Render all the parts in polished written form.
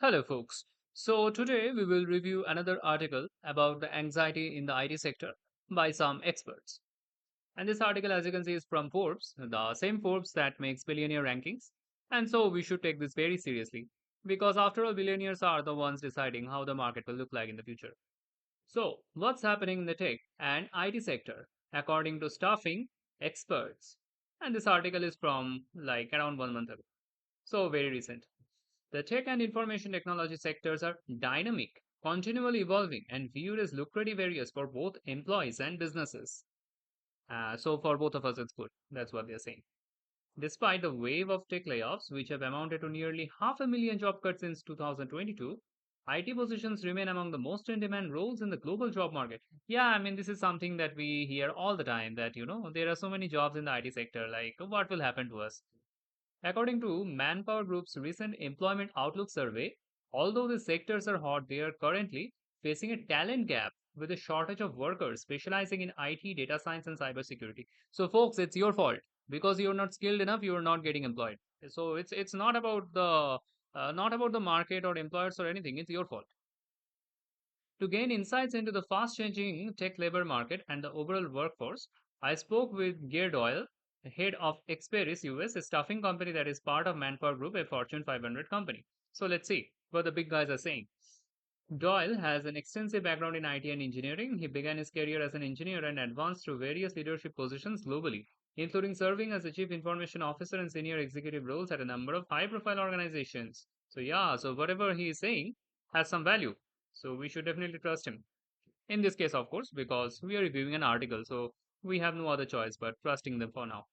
Hello, folks. So, today we will review another article about the anxiety in the IT sector by some experts. And this article, as you can see, is from Forbes, the same Forbes that makes billionaire rankings. And so, we should take this very seriously because, after all, billionaires are the ones deciding how the market will look like in the future. So, what's happening in the tech and IT sector according to staffing experts? And this article is from like around 1 month ago. So, very recent. The tech and information technology sectors are dynamic, continually evolving, and viewed as lucrative areas for both employees and businesses. So, for both of us, it's good. That's what they're saying. Despite the wave of tech layoffs, which have amounted to nearly 500,000 job cuts since 2022, IT positions remain among the most in demand roles in the global job market. Yeah, I mean, this is something that we hear all the time that, there are so many jobs in the IT sector. Like, what will happen to us? According to Manpower Group's recent Employment Outlook survey, although the sectors are hot, they are currently facing a talent gap with a shortage of workers specializing in IT, data science, and cybersecurity. So, folks, it's your fault because you're not skilled enough. You're not getting employed. So it's not about the market or employers or anything. It's your fault. To gain insights into the fast changing tech labor market and the overall workforce, I spoke with Gear Doyle, head of Experis US, a staffing company that is part of Manpower Group, a Fortune 500 company. So let's see what the big guys are saying. Doyle has an extensive background in IT and engineering. He began his career as an engineer and advanced through various leadership positions globally, including serving as the chief information officer and senior executive roles at a number of high profile organizations. So, yeah, so whatever he is saying has some value. So, we should definitely trust him. In this case, of course, because we are reviewing an article, so we have no other choice but trusting them for now.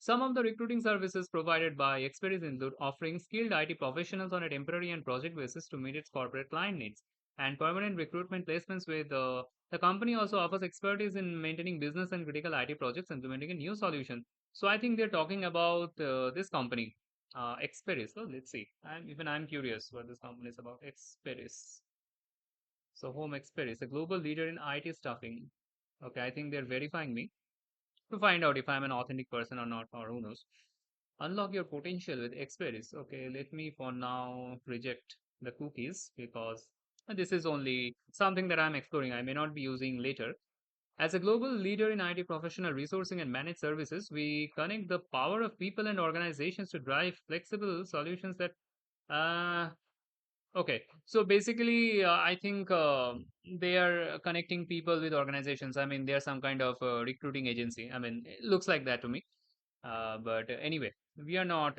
Some of the recruiting services provided by Experis include offering skilled IT professionals on a temporary and project basis to meet its corporate client needs, and permanent recruitment placements with the company also offers expertise in maintaining business and critical IT projects, implementing a new solution. So I think they're talking about this company, Experis. So let's see. I'm curious what this company is about. Experis. So Home Experis, a global leader in IT staffing. Okay, I think they're verifying me to find out if I'm an authentic person or not, or who knows. Unlock your potential with Experis. Okay, let me for now reject the cookies because this is only something that I'm exploring. I may not be using later. As a global leader in IT professional resourcing and managed services, we connect the power of people and organizations to drive flexible solutions that uh, Okay, so basically, I think they are connecting people with organizations. I mean, they are some kind of recruiting agency. I mean, it looks like that to me. But anyway, we are not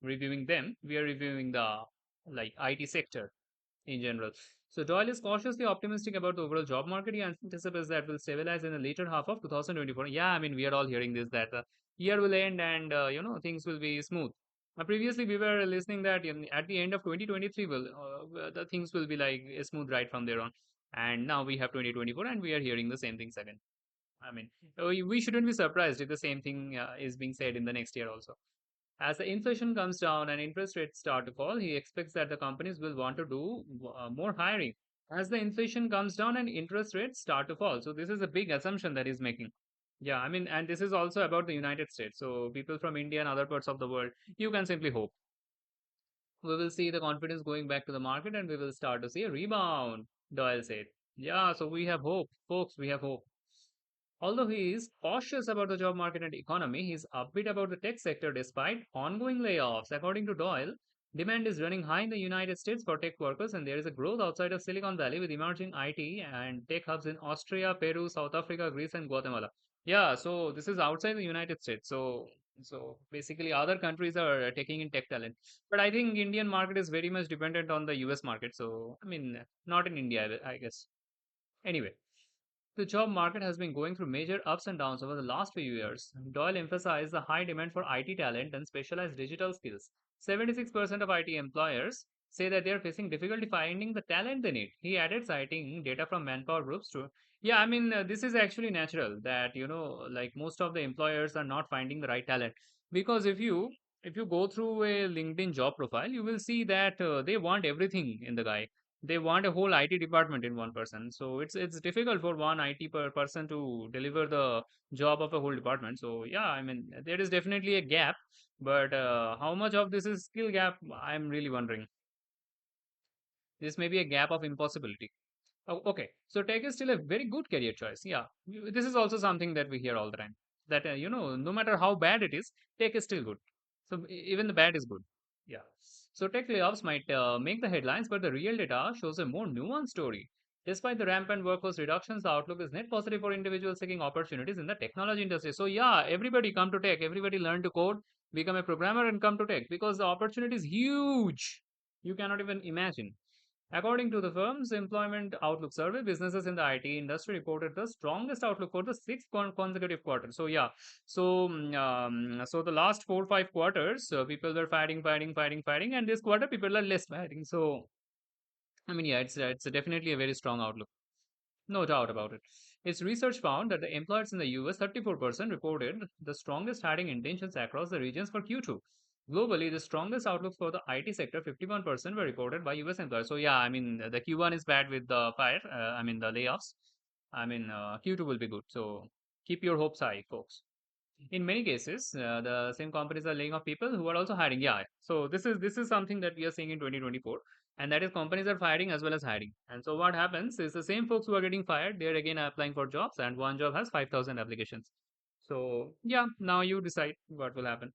reviewing them. We are reviewing the like IT sector in general. So Doyle is cautiously optimistic about the overall job market. He anticipates that will stabilize in the later half of 2024. Yeah, I mean we are all hearing this that the year will end and things will be smooth. Previously, we were listening that at the end of 2023, the things will be like a smooth ride from there on. And now we have 2024, and we are hearing the same things again. I mean, we shouldn't be surprised if the same thing is being said in the next year also. As the inflation comes down and interest rates start to fall, he expects that the companies will want to do more hiring. As the inflation comes down and interest rates start to fall. So, this is a big assumption that he's making. Yeah, I mean, and this is also about the United States. So, people from India and other parts of the world, you can simply hope. We will see the confidence going back to the market and we will start to see a rebound, Doyle said. Yeah, so we have hope, folks, we have hope. Although he is cautious about the job market and economy, he is upbeat about the tech sector despite ongoing layoffs. According to Doyle, demand is running high in the United States for tech workers, and there is a growth outside of Silicon Valley with emerging IT and tech hubs in Austria, Peru, South Africa, Greece, and Guatemala. Yeah, so this is outside the United States. So basically, other countries are taking in tech talent, but I think Indian market is very much dependent on the US market. So I mean, not in India, I guess. Anyway. The job market has been going through major ups and downs over the last few years. Doyle emphasized the high demand for IT talent and specialized digital skills. 76% of IT employers say that they are facing difficulty finding the talent they need. He added, citing data from Manpower Groups too. Yeah, I mean, this is actually natural that, like most of the employers are not finding the right talent. Because if you go through a LinkedIn job profile, you will see that they want everything in the guy. They want a whole IT department in one person. So it's difficult for one IT person to deliver the job of a whole department. So yeah, I mean there is definitely a gap, but how much of this is skill gap? I'm really wondering. This may be a gap of impossibility. Oh, okay. So tech is still a very good career choice. Yeah, this is also something that we hear all the time. That no matter how bad it is, tech is still good. So even the bad is good. Yeah. So tech layoffs might make the headlines, but the real data shows a more nuanced story. Despite the rampant workforce reductions, the outlook is net positive for individuals seeking opportunities in the technology industry. So yeah, everybody come to tech. Everybody learn to code, become a programmer, and come to tech because the opportunity is huge. You cannot even imagine. According to the firm's Employment Outlook survey, businesses in the IT industry reported the strongest outlook for the sixth consecutive quarter. So yeah, so the last 4 5 quarters, people were fighting, and this quarter people are less fighting. So I mean, yeah, it's definitely a very strong outlook. No doubt about it. Its research found that the employers in the US, 34% reported the strongest hiring intentions across the regions for Q2. Globally, the strongest outlooks for the IT sector, 51% were reported by US employers. So, yeah, I mean, the Q1 is bad with the fire, I mean, the layoffs. I mean, Q2 will be good. So, keep your hopes high, folks. In many cases, the same companies are laying off people who are also hiring. Yeah, so this is something that we are seeing in 2024, and that is companies are firing as well as hiring. And so what happens is the same folks who are getting fired, they are again applying for jobs, and one job has 5,000 applications. So yeah, now you decide what will happen.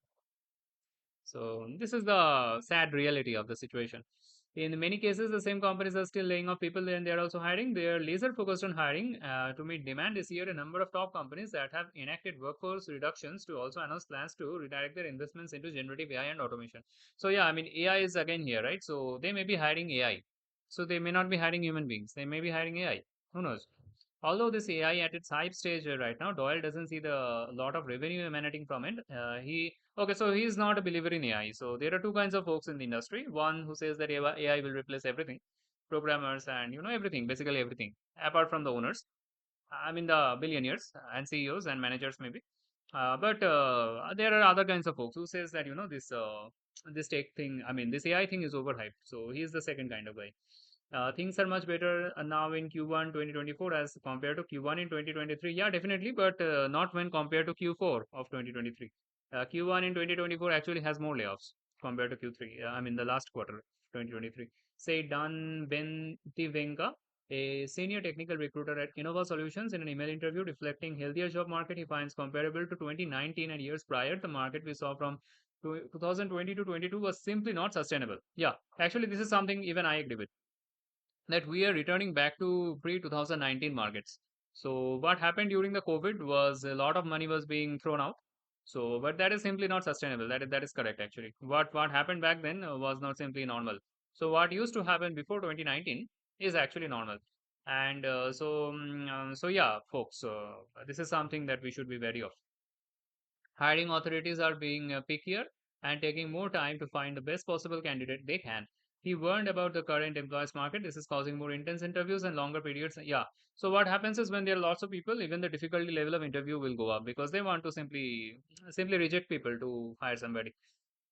So this is the sad reality of the situation. In many cases, the same companies are still laying off people and they are also hiring. They are laser focused on hiring to meet demand this year. A number of top companies that have enacted workforce reductions to also announce plans to redirect their investments into generative AI and automation. So yeah, I mean AI is again here, right? So they may be hiring AI. So they may not be hiring human beings. They may be hiring AI. Who knows? Although this AI at its hype stage right now, Doyle doesn't see the lot of revenue emanating from it. He Okay, so he's not a believer in AI. So there are two kinds of folks in the industry. One who says that AI will replace everything, programmers and everything, basically everything, apart from the owners. I mean the billionaires and CEOs and managers maybe. But there are other kinds of folks who says that this tech thing, I mean this AI thing is overhyped. So he's the second kind of guy. Things are much better now in Q1 2024 as compared to Q1 in 2023. Yeah, definitely, but not when compared to Q4 of 2023. Q1 in 2024 actually has more layoffs compared to Q3. I mean, the last quarter 2023. Say Dan Bentivenka, a senior technical recruiter at Innova Solutions, in an email interview reflecting healthier job market he finds comparable to 2019 and years prior. The market we saw from 2020 to 22 was simply not sustainable. Yeah, actually, this is something even I agree with that we are returning back to pre 2019 markets. So what happened during the COVID was a lot of money was being thrown out. So, but that is simply not sustainable. That is correct actually. What happened back then was not simply normal. So what used to happen before 2019 is actually normal. And so yeah, folks, this is something that we should be wary of. Hiring authorities are being pickier and taking more time to find the best possible candidate they can. He warned about the current employees market. This is causing more intense interviews and longer periods. Yeah. So what happens is when there are lots of people, even the difficulty level of interview will go up because they want to simply reject people to hire somebody.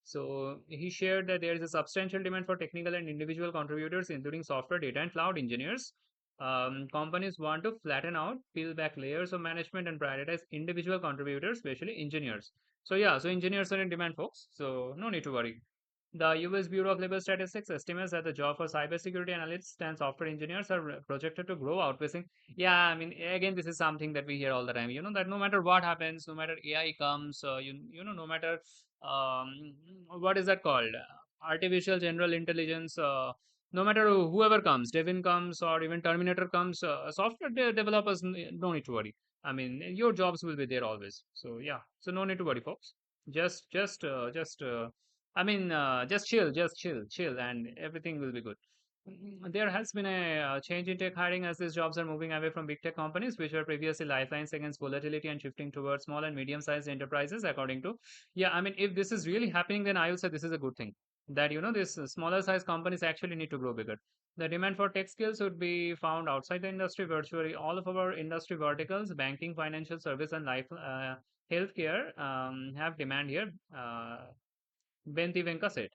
So he shared that there is a substantial demand for technical and individual contributors, including software, data, and cloud engineers. Companies want to flatten out, peel back layers of management, and prioritize individual contributors, especially engineers. So yeah, so engineers are in demand, folks. So no need to worry. The US Bureau of Labor Statistics estimates that the job for cybersecurity analysts and software engineers are projected to grow, outpacing. Yeah, I mean, again, this is something that we hear all the time. You know that no matter what happens, no matter AI comes, no matter what is that called, artificial general intelligence. No matter whoever comes, Devin comes, or even Terminator comes, software developers no need to worry. I mean, your jobs will be there always. So yeah, so no need to worry, folks. Just just chill, and everything will be good. There has been a change in tech hiring as these jobs are moving away from big tech companies, which were previously lifelines against volatility, and shifting towards small and medium-sized enterprises. According to, yeah, I mean, if this is really happening, then I will say this is a good thing. That these smaller size companies actually need to grow bigger. The demand for tech skills would be found outside the industry. Virtually all of our industry verticals, banking, financial service, and life healthcare have demand here. Benti Venka said.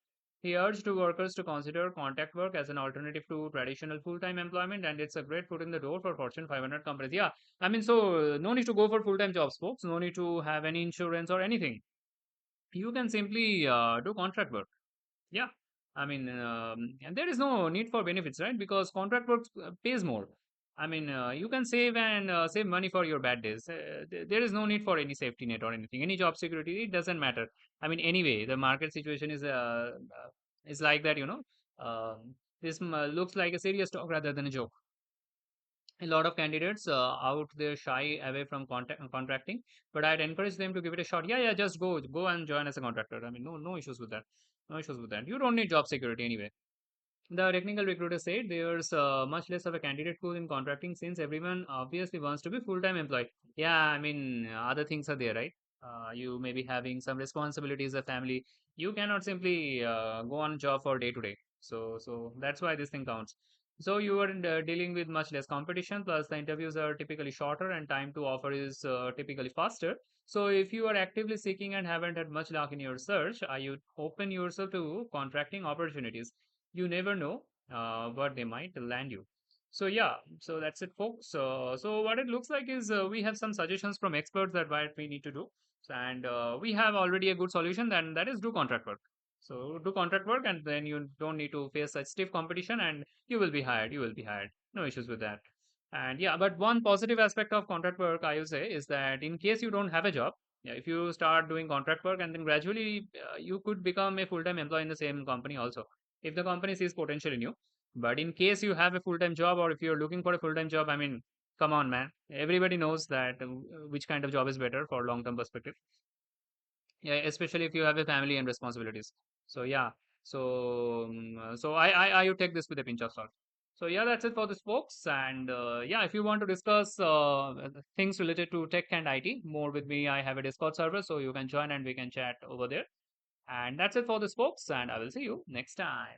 He urged workers to consider contract work as an alternative to traditional full-time employment, and it's a great foot in the door for Fortune 500 companies. Yeah, I mean, so no need to go for full-time jobs, folks. No need to have any insurance or anything. You can simply do contract work. Yeah, I mean, and there is no need for benefits, right? Because contract work pays more. I mean, you can save and save money for your bad days. There is no need for any safety net or anything, any job security. It doesn't matter. I mean, anyway, the market situation is like that. This looks like a serious talk rather than a joke. A lot of candidates out there shy away from contracting, but I'd encourage them to give it a shot. Yeah, yeah, just go and join as a contractor. I mean, no issues with that. No issues with that. You don't need job security anyway. The technical recruiter said there's much less of a candidate pool in contracting since everyone obviously wants to be full-time employed. Yeah, I mean, other things are there, right? You may be having some responsibilities, a family. You cannot simply go on job for day to day. So that's why this thing counts. So you are dealing with much less competition. Plus, the interviews are typically shorter, and time to offer is typically faster. So if you are actively seeking and haven't had much luck in your search, I would open yourself to contracting opportunities. You never know what they might land you. So yeah, so that's it, folks. So what it looks like is we have some suggestions from experts that what we need to do, and we have already a good solution. Then that is do contract work. So do contract work, and then you don't need to face such stiff competition, and you will be hired. You will be hired. No issues with that. And yeah, but one positive aspect of contract work, I would say, is that in case you don't have a job, yeah, if you start doing contract work and then gradually you could become a full-time employee in the same company also if the company sees potential in you. But in case you have a full-time job or if you're looking for a full-time job, I mean, come on, man. Everybody knows that which kind of job is better for long-term perspective. Yeah, especially if you have a family and responsibilities. So yeah, so I would take this with a pinch of salt. So yeah, that's it for this, folks. And yeah, if you want to discuss things related to tech and IT more with me, I have a Discord server, so you can join and we can chat over there. And that's it for this, folks. And I will see you next time.